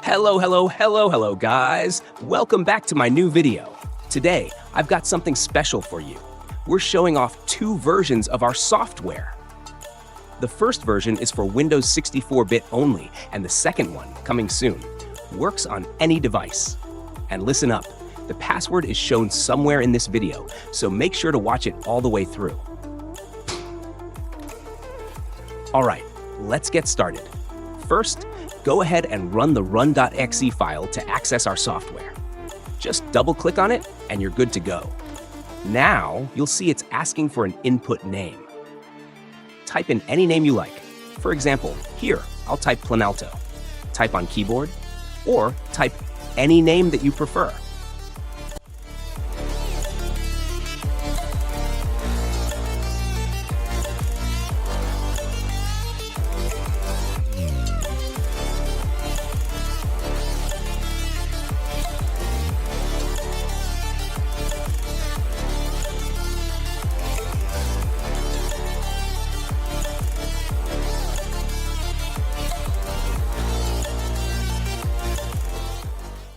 Hello, guys. Welcome back to my new video. Today, I've got something special for you. We're showing off two versions of our software. The first version is for Windows 64-bit only, and the second one, coming soon, works on any device. And listen up, the password is shown somewhere in this video, so make sure to watch it all the way through. All right, let's get started. First, go ahead and run the run.exe file to access our software. Just double-click on it and you're good to go. Now, you'll see it's asking for an input name. Type in any name you like. For example, here, I'll type Planalto. Type on keyboard, or type any name that you prefer.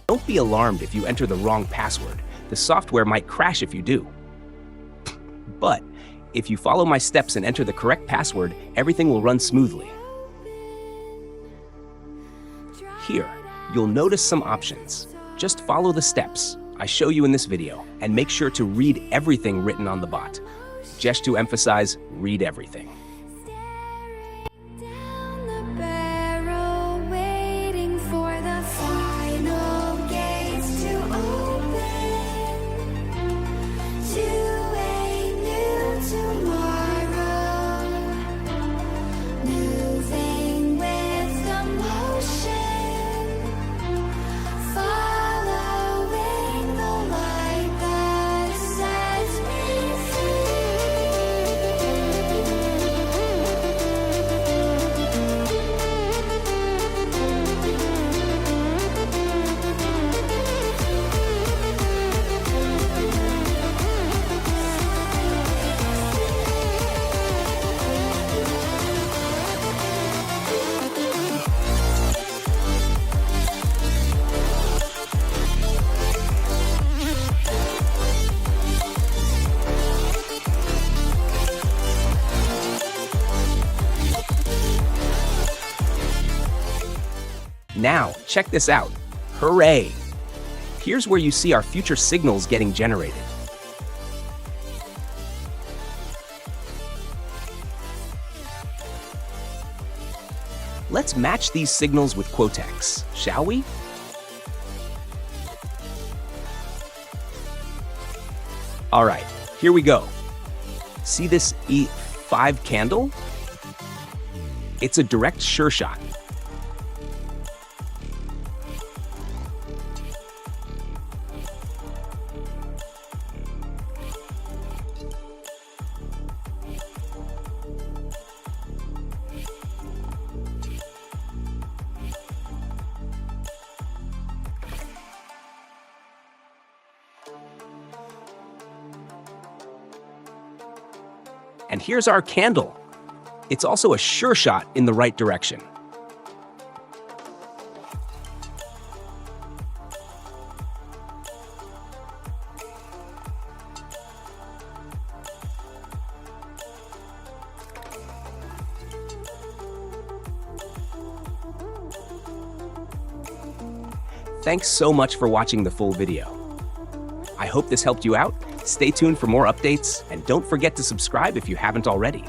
Don't be alarmed if you enter the wrong password. The software might crash if you do. But if you follow my steps and enter the correct password, everything will run smoothly. Here, you'll notice some options. Just follow the steps I show you in this video and make sure to read everything written on the bot. Just to emphasize, read everything. Now, check this out. Hooray! Here's where you see our future signals getting generated. Let's match these signals with Quotex, shall we? All right, here we go. See this E5 candle? It's a direct sure shot. And here's our candle. It's also a sure shot in the right direction. Thanks so much for watching the full video. I hope this helped you out. Stay tuned for more updates, and don't forget to subscribe if you haven't already.